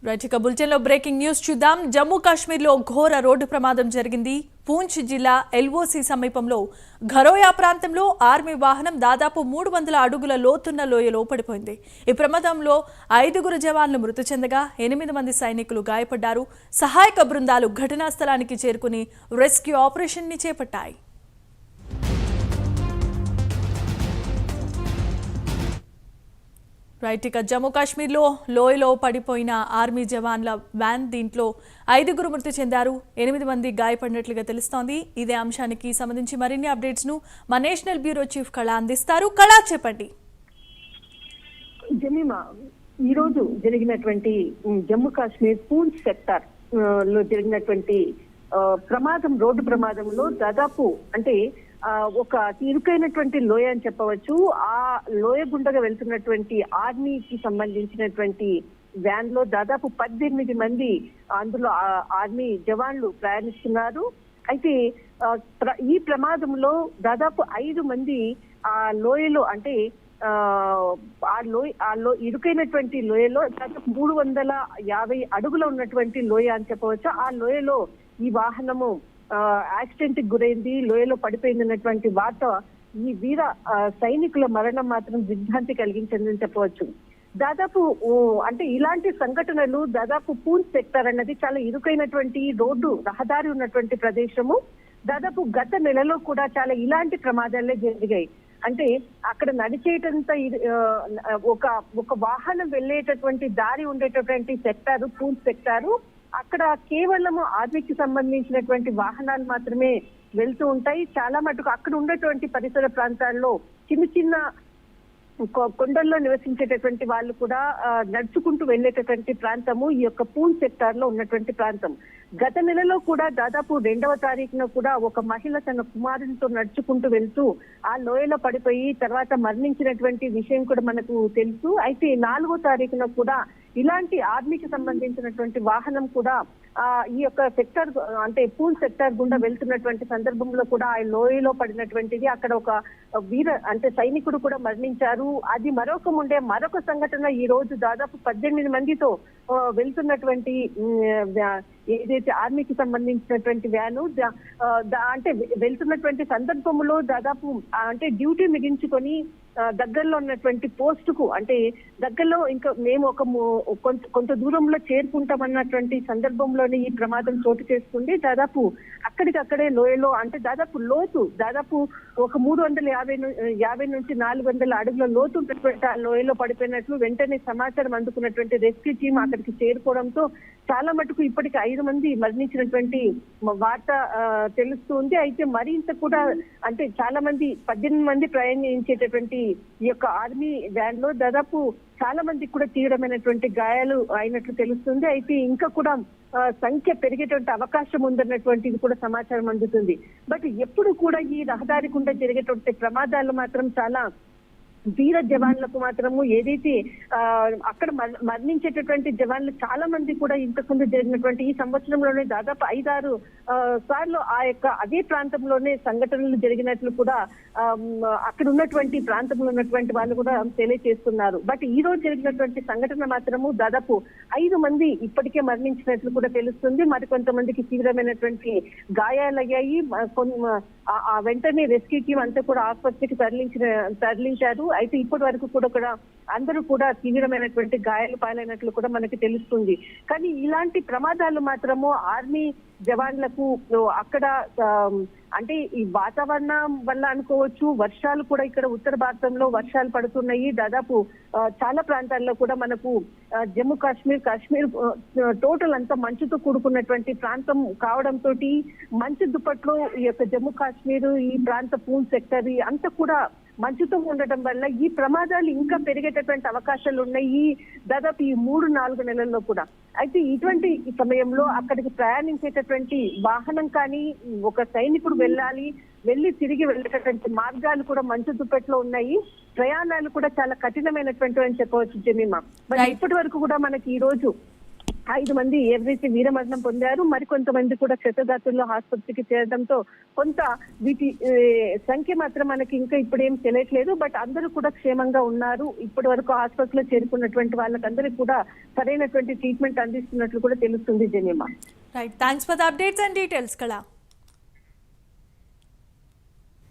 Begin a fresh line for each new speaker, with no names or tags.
Right ఇక bulletin లో breaking news చూద్దాం. జమ్మూ కాశ్మీర్ లో ఘోర రోడ్డు ప్రమాదం జరిగింది. పూంచ్ జిల్లా ఎల్ఓసి సమీపంలో ఘరోయా ప్రాంతంలో ఆర్మీ వాహనం దాదాపు 300 అడుగుల లోతున్న లోయలో పడిపోయింది. ఈ ప్రమాదంలో 5 జవాన్లు మృతి చెందగా 8 మంది సైనికులు గాయపడ్డారు. సహాయక బృందాలు ఘటనా స్థలానికి చేరుకుని రెస్క్యూ ఆపరేషన్ ని చేపట్టాయి. రైట్ ఇక జమ్మూ కాశ్మీర్లో లోయలో పడిపోయిన ఆర్మీ జవాన్ల వ్యాన్, దీంట్లో 5 మృతి చెందారు, 8 మంది గాయపడినట్లుగా తెలుస్తోంది. ఇదే అంశానికి సంబంధించి మరిన్ని అప్డేట్స్ ను మా నేషనల్ బ్యూరో చీఫ్ కళ అందిస్తారు. కళ, చెప్పండి.
జమీమా, ఈ రోజు జరిగినటువంటి జమ్మూ కాశ్మీర్ పూంచ్ సెక్టార్ లో జరిగినటువంటి ప్రమాదం, రోడ్డు ప్రమాదంలో దాదాపు అంటే ఒక ఇరుకైనటువంటి లోయ అని చెప్పవచ్చు. ఆ లోయ గుండగా వెళ్తున్నటువంటి ఆర్మీకి సంబంధించినటువంటి వ్యాన్ లో దాదాపు 18 మంది అందులో ఆర్మీ జవాన్లు ప్రయాణిస్తున్నారు. అయితే ఈ ప్రమాదంలో దాదాపు 5 మంది ఆ లోయలో అంటే ఇరుకైనటువంటి లోయలో దాదాపు 350 అడుగుల ఉన్నటువంటి లోయ అని చెప్పవచ్చు. ఆ లోయలో ఈ వాహనము యాక్సిడెంట్ కి గురైంది, లోయలో పడిపోయింది అన్నటువంటి వార్త ఈ వీర సైనికుల మరణం మాత్రం దిగ్భ్రాంతి కలిగించిందని చెప్పవచ్చు. దాదాపు అంటే ఇలాంటి సంఘటనలు దాదాపు పూంచ్ సెక్టర్ అన్నది చాలా ఇరుకైనటువంటి రోడ్డు రహదారి ఉన్నటువంటి ప్రదేశము. దాదాపు గత నెలలో కూడా చాలా ఇలాంటి ప్రమాదాలే జరిగాయి. అంటే అక్కడ నడిచేటంత ఒక వాహనం వెళ్ళేటటువంటి దారి ఉండేటటువంటి సెక్టారు పూంచ్ సెక్టారు. అక్కడ కేవలము ఆర్మీకి సంబంధించినటువంటి వాహనాలు మాత్రమే వెళ్తూ ఉంటాయి. చాలా మటుకు అక్కడ ఉండేటువంటి పరిసర ప్రాంతాల్లో చిన్న కొండల్లో నివసించేటటువంటి వాళ్ళు కూడా నడుచుకుంటూ వెళ్ళేటటువంటి ప్రాంతము ఈ యొక్క పూంచ్ సెక్టార్ లో ఉన్నటువంటి ప్రాంతం. గత నెలలో కూడా దాదాపు 2వ తారీఖున కూడా ఒక మహిళ తన కుమారునితో నడుచుకుంటూ వెళ్తూ ఆ లోయలో పడిపోయి తర్వాత మరణించినటువంటి విషయం కూడా మనకు తెలుసు. అయితే 4వ తారీఖున కూడా ఇలాంటి ఆర్మీకి సంబంధించినటువంటి వాహనం కూడా ఈ యొక్క సెక్టర్ అంటే పూంచ్ సెక్టర్ గుండా వెళ్తున్నటువంటి సందర్భంలో కూడా ఆ లోయలో పడినటువంటిది. అక్కడ ఒక వీర అంటే సైనికుడు కూడా మరణించారు. అది మరొక సంఘటన ఈ రోజు దాదాపు 18 మందితో వెళ్తున్నటువంటి ఏదైతే ఆర్మీకి సంబంధించినటువంటి వ్యాను అంటే వెళ్తున్నటువంటి సందర్భంలో దాదాపు అంటే డ్యూటీ ముగించుకొని దగ్గరలో ఉన్నటువంటి పోస్ట్ కు అంటే దగ్గరలో ఇంకా మేము కొంత దూరంలో చేరుకుంటామన్నటువంటి సందర్భంలోనే ఈ ప్రమాదం చోటు చేసుకుంది. దాదాపు అక్కడికక్కడే లోయలో అంటే దాదాపు లోతు దాదాపు ఒక 350 నుంచి 400 అడుగుల లోతు ఉన్నటువంటి ఆ లోయలో పడిపోయినట్లు వెంటనే సమాచారం అందుకున్నటువంటి రెస్క్యూ టీం అక్కడికి చేరుకోవడంతో చాలా మటుకు ఇప్పటికి 5 మంది మరణించినటువంటి వార్త తెలుస్తుంది. అయితే మరింత కూడా అంటే చాలా మంది 18 మంది ప్రయాణించేటటువంటి ఈ యొక్క ఆర్మీ వ్యాన్ లో దాదాపు చాలా మందికి కూడా తీవ్రమైనటువంటి గాయాలు అయినట్లు తెలుస్తుంది. అయితే ఇంకా కూడా సంఖ్య పెరిగేటువంటి అవకాశం ఉందన్నటువంటిది కూడా సమాచారం అందుతుంది. బట్ ఎప్పుడు కూడా ఈ రహదారి గుండా జరిగేటువంటి ప్రమాదాలు మాత్రం చాలా వీర జవాన్లకు మాత్రము ఏదైతే అక్కడ మరణించేటటువంటి జవాన్లు చాలా మంది కూడా ఇంతకుముందు జరిగినటువంటి ఈ సంవత్సరంలోనే దాదాపు 5-6 సార్లు ఆ యొక్క అదే ప్రాంతంలోనే సంఘటనలు జరిగినట్లు కూడా అక్కడ ఉన్నటువంటి ప్రాంతంలో ఉన్నటువంటి వాళ్ళు కూడా తెలియజేస్తున్నారు. బట్ ఈ రోజు జరిగినటువంటి సంఘటన మాత్రము దాదాపు 5 మంది ఇప్పటికే మరణించినట్లు కూడా తెలుస్తుంది. మరికొంతమందికి తీవ్రమైనటువంటి గాయాలయ్యాయి. వెంటనే రెస్క్యూ టీం అంతా కూడా ఆసుపత్రికి తరలించారు. అయితే ఇప్పటి వరకు కూడా అందరూ కూడా తీవ్రమైనటువంటి గాయాలు పాలైనట్లు కూడా మనకి తెలుస్తుంది. కానీ ఇలాంటి ప్రమాదాలు మాత్రము ఆర్మీ జవాన్లకు అక్కడ అంటే ఈ వాతావరణం వల్ల అనుకోవచ్చు, వర్షాలు కూడా ఇక్కడ ఉత్తర భారతంలో వర్షాలు పడుతున్నాయి. దాదాపు చాలా ప్రాంతాల్లో కూడా మనకు జమ్మూ కాశ్మీర్ టోటల్ అంతా మంచుతో కూడుకున్నటువంటి ప్రాంతం కావడంతో మంచు దుప్పట్లో ఈ యొక్క జమ్మూ కాశ్మీర్ ఈ ప్రాంత పూంచ్ సెక్టర్ అంతా కూడా మంచుతో ఉండటం వల్ల ఈ ప్రమాదాలు ఇంకా పెరిగేటటువంటి అవకాశాలు ఉన్నాయి దాదాపు ఈ 3-4 నెలల్లో కూడా. అయితే ఇటువంటి సమయంలో అక్కడికి ప్రయాణించేటటువంటి వాహనం కానీ ఒక సైనికుడు వెళ్ళి తిరిగి వెళ్ళేటటువంటి మార్గాలు కూడా మంచు దుప్పట్లో ఉన్నాయి. ప్రయాణాలు కూడా చాలా కఠినమైనటువంటి అని చెప్పవచ్చు జమీమా. మరి ఇప్పటి వరకు కూడా మనకి ఈ రోజు 5 మంది ఎవరైతే వీరమరణం పొందారు, మరికొంతమంది కూడా క్షతగాతుల్లో ఆసుపత్రికి చేరడంతో కొంత వీటి సంఖ్య మాత్రం మనకి ఇంకా ఇప్పుడేం తెలియట్లేదు. బట్ అందరూ కూడా క్షేమంగా ఉన్నారు. ఇప్పటి వరకు ఆసుపత్రిలో చేరుకున్నటువంటి వాళ్ళకందరికీ కూడా సరైనటువంటి ట్రీట్మెంట్ అందిస్తున్నట్లు కూడా తెలుస్తుంది జనీమా.
Right, thanks for the updates and details కళ.